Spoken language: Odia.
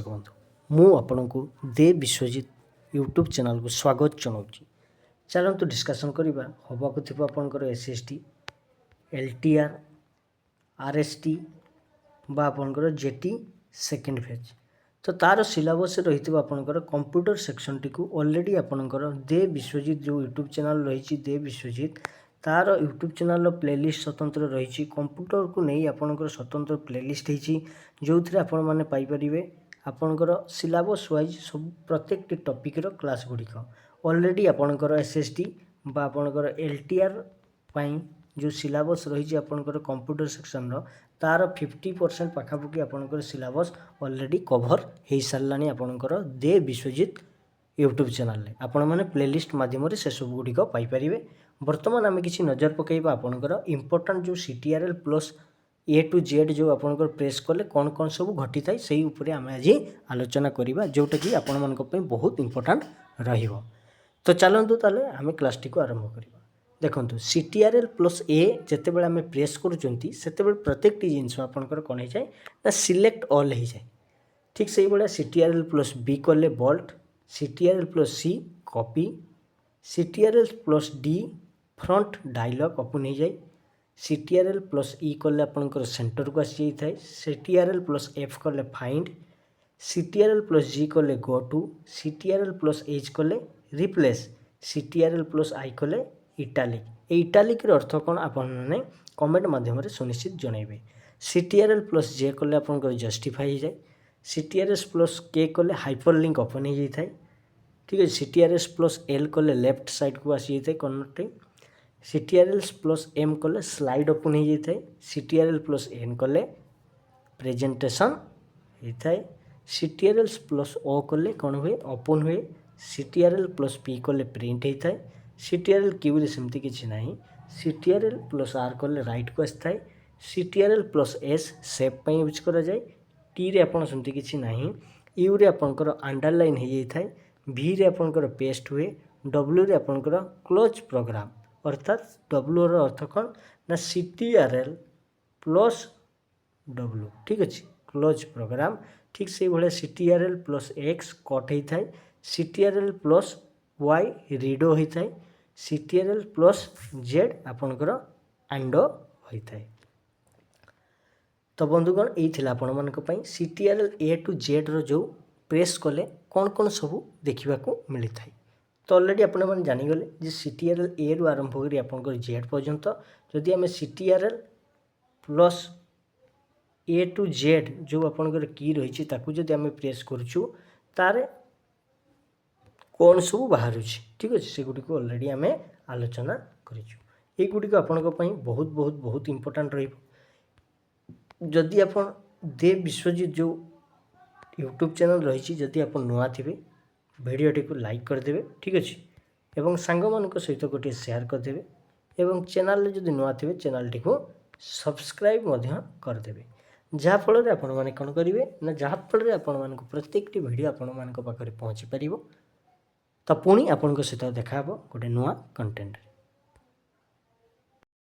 ଦେଖନ୍ତୁ ମୁଁ ଆପଣଙ୍କୁ ଦେ ବିଶ୍ୱଜିତ ୟୁଟ୍ୟୁବ୍ ଚ୍ୟାନେଲକୁ ସ୍ୱାଗତ ଜଣାଉଛି। ଚାଲନ୍ତୁ ଡିସ୍କସନ୍ କରିବା ହେବାକୁ ଥିବା ଆପଣଙ୍କର SST, LTR, RST ବା ଆପଣଙ୍କର JT ସେକେଣ୍ଡ ଫେଜ୍। ତ ତାର ସିଲାବସ୍ ରହିଥିବା ଆପଣଙ୍କର କମ୍ପ୍ୟୁଟର ସେକ୍ସନଟିକୁ ଅଲରେଡ଼ି ଆପଣଙ୍କର ଦେ ବିଶ୍ୱଜିତ ଯେଉଁ ୟୁଟ୍ୟୁବ୍ ଚ୍ୟାନେଲ୍ ରହିଛି ଦେ ବିଶ୍ୱଜିତ ତାର ୟୁଟ୍ୟୁବ୍ ଚ୍ୟାନେଲ୍ର ପ୍ଲେଲିଷ୍ଟ ସ୍ୱତନ୍ତ୍ର ରହିଛି। କମ୍ପ୍ୟୁଟରକୁ ନେଇ ଆପଣଙ୍କର ସ୍ୱତନ୍ତ୍ର ପ୍ଲେଲିଷ୍ଟ ହେଇଛି ଯେଉଁଥିରେ ଆପଣମାନେ ପାଇପାରିବେ ଆପଣଙ୍କର ସିଲାବସ୍ ୱାଇଜ୍ ସବୁ ପ୍ରତ୍ୟେକଟି ଟପିକ୍ର କ୍ଲାସ୍ ଗୁଡ଼ିକ। ଅଲରେଡ଼ି ଆପଣଙ୍କର SST ବା ଆପଣଙ୍କର LTR ପାଇଁ ଯେଉଁ ସିଲାବସ୍ ରହିଛି ଆପଣଙ୍କର କମ୍ପ୍ୟୁଟର ସେକ୍ସନର ତାର 50% ପାଖାପାଖି ଆପଣଙ୍କର ସିଲାବସ୍ ଅଲରେଡ଼ି କଭର୍ ହେଇସାରିଲାଣି ଆପଣଙ୍କର ଦେ ବିଶ୍ୱଜିତ ୟୁଟ୍ୟୁବ୍ ଚ୍ୟାନେଲରେ। ଆପଣମାନେ ପ୍ଲେଲିଷ୍ଟ ମାଧ୍ୟମରେ ସେସବୁ ଗୁଡ଼ିକ ପାଇପାରିବେ। ବର୍ତ୍ତମାନ ଆମେ କିଛି ନଜର ପକାଇବା ଆପଣଙ୍କର ଇମ୍ପୋର୍ଟାଣ୍ଟ ଯେଉଁ CTRL plus A to Z ଯେଉଁ ଆପଣଙ୍କର ପ୍ରେସ୍ କଲେ କ'ଣ କ'ଣ ସବୁ ଘଟିଥାଏ ସେଇ ଉପରେ ଆମେ ଆଜି ଆଲୋଚନା କରିବା, ଯେଉଁଟାକି ଆପଣମାନଙ୍କ ପାଇଁ ବହୁତ ଇମ୍ପୋର୍ଟାଣ୍ଟ ରହିବ। ତ ଚାଲନ୍ତୁ ତାହେଲେ ଆମେ କ୍ଲାସ୍ଟିକୁ ଆରମ୍ଭ କରିବା। ଦେଖନ୍ତୁ CTRL ପ୍ଲସ୍ A ଯେତେବେଳେ ଆମେ ପ୍ରେସ୍ କରୁଛନ୍ତି ସେତେବେଳେ ପ୍ରତ୍ୟେକଟି ଜିନିଷ ଆପଣଙ୍କର କ'ଣ ହେଇଯାଏ ନା ସିଲେକ୍ଟ ଅଲ୍ ହେଇଯାଏ। ଠିକ୍ ସେଇଭଳିଆ CTRL ପ୍ଲସ୍ B କଲେ bold, CTRL plus C copy, CTRL plus D font dialog open ହେଇଯାଏ, CTRL ପ୍ଲସ୍ E କଲେ ଆପଣଙ୍କର ସେଣ୍ଟରକୁ ଆସିଯାଇଥାଏ, CTRL ପ୍ଲସ୍ F କଲେ ଫାଇଣ୍ଡ, CTRL ପ୍ଲସ୍ G କଲେ go to, CTRL plus H କଲେ ରିପ୍ଲେସ୍, CTRL ପ୍ଲସ୍ I କଲେ ଇଟାଲିକ୍। এই ଇଟାଲିକ୍ର ଅର୍ଥ କ'ଣ ଆପଣମାନେ କମେଣ୍ଟ ମାଧ୍ୟମରେ ସୁନିଶ୍ଚିତ ଜଣାଇବେ। CTRL ପ୍ଲସ୍ J କଲେ ଆପଣଙ୍କର ଜଷ୍ଟିଫାଇ ହେଇଯାଏ, CTRL ପ୍ଲସ୍ K କଲେ ହାଇପର ଲିଙ୍କ୍ ଓପନ୍ ହେଇଯାଇଥାଏ। ଠିକ୍ ଅଛି, CTRL ପ୍ଲସ୍ L କଲେ ଲେଫ୍ଟ ସାଇଡ଼କୁ ଆସିଯାଇଥାଏ କର୍ଣ୍ଣରଟି, CTRL ପ୍ଲସ୍ M କଲେ ସ୍ଲାଇଡ୍ ଓପନ୍ ହେଇଯାଇଥାଏ, CTRL ପ୍ଲସ୍ N କଲେ ପ୍ରେଜେଣ୍ଟେସନ୍ ହେଇଥାଏ, CTRL ପ୍ଲସ୍ O କଲେ କ'ଣ ହୁଏ ଓପନ୍ ହୁଏ, CTRL ପ୍ଲସ୍ P କଲେ ପ୍ରିଣ୍ଟ ହେଇଥାଏ, CTRL Qରେ ସେମିତି କିଛି ନାହିଁ, CTRL ପ୍ଲସ୍ R କଲେ ରାଇଟ୍କୁ ଆସିଥାଏ, CTRL ପ୍ଲସ୍ S ସେଭ୍ ପାଇଁ ୟୁଜ୍ କରାଯାଏ, Tରେ ଆପଣ ସେମିତି କିଛି ନାହିଁ, Uରେ ଆପଣଙ୍କର ଆଣ୍ଡରଲାଇନ୍ ହେଇଯାଇଥାଏ, Vରେ ଆପଣଙ୍କର ପେଷ୍ଟ ହୁଏ, Wରେ ଆପଣଙ୍କର କ୍ଲୋଜ୍ ପ୍ରୋଗ୍ରାମ ଅର୍ଥାତ୍ Wର ଅର୍ଥ କ'ଣ ନା CTRL ପ୍ଲସ୍ W। ଠିକ୍ ଅଛି, କ୍ଲୋଜ୍ ପ୍ରୋଗ୍ରାମ। ଠିକ୍ ସେଇଭଳିଆ CTRL ପ୍ଲସ୍ X କଟ୍ ହେଇଥାଏ, CTRL ପ୍ଲସ୍ Y ରିଡୋ ହୋଇଥାଏ, CTRL ପ୍ଲସ୍ Z ଆପଣଙ୍କର ଆଣ୍ଡୋ ହୋଇଥାଏ। ତ ବନ୍ଧୁଗଣ ଏଇ ଥିଲା ଆପଣମାନଙ୍କ ପାଇଁ CTRL A to Zର ଯେଉଁ ପ୍ରେସ୍ କଲେ କ'ଣ କ'ଣ ସବୁ ଦେଖିବାକୁ ମିଳିଥାଏ। ତ ଅଲରେଡ଼ି ଆପଣମାନେ ଜାଣିଗଲେ ଯେ CTRL Aରୁ ଆରମ୍ଭ କରି ଆପଣଙ୍କର Z ପର୍ଯ୍ୟନ୍ତ ଯଦି ଆମେ CTRL plus A to Z ଯେଉଁ ଆପଣଙ୍କର କି ରହିଛି ତାକୁ ଯଦି ଆମେ ପ୍ରେସ୍ କରୁଛୁ ତାରେ କ'ଣ ସବୁ ବାହାରୁଛି। ଠିକ୍ ଅଛି, ସେଗୁଡ଼ିକୁ ଅଲରେଡ଼ି ଆମେ ଆଲୋଚନା କରିଛୁ। ଏଇଗୁଡ଼ିକ ଆପଣଙ୍କ ପାଇଁ ବହୁତ ଇମ୍ପୋର୍ଟାଣ୍ଟ ରହିବ। ଯଦି ଆପଣ ଦେ ବିଶ୍ୱଜିତ ଯେଉଁ ୟୁଟ୍ୟୁବ୍ ଚ୍ୟାନେଲ୍ ରହିଛି ଯଦି ଆପଣ ନୂଆ ଥିବେ ଭିଡ଼ିଓଟିକୁ ଲାଇକ୍ କରିଦେବେ। ଠିକ୍ ଅଛି, ଏବଂ ସାଙ୍ଗମାନଙ୍କ ସହିତ ଗୋଟିଏ ସେୟାର କରିଦେବେ ଏବଂ ଚ୍ୟାନେଲରେ ଯଦି ନୂଆ ଥିବେ ଚ୍ୟାନେଲଟିକୁ ସବସ୍କ୍ରାଇବ୍ ମଧ୍ୟ କରିଦେବେ। ଯାହାଫଳରେ ଆପଣମାନେ କ'ଣ କରିବେ ନା ଯାହାଫଳରେ ଆପଣମାନଙ୍କୁ ପ୍ରତ୍ୟେକଟି ଭିଡ଼ିଓ ଆପଣମାନଙ୍କ ପାଖରେ ପହଞ୍ଚି ପାରିବ। ତ ପୁଣି ଆପଣଙ୍କ ସହିତ ଦେଖା ହେବ ଗୋଟେ ନୂଆ କଣ୍ଟେଣ୍ଟରେ।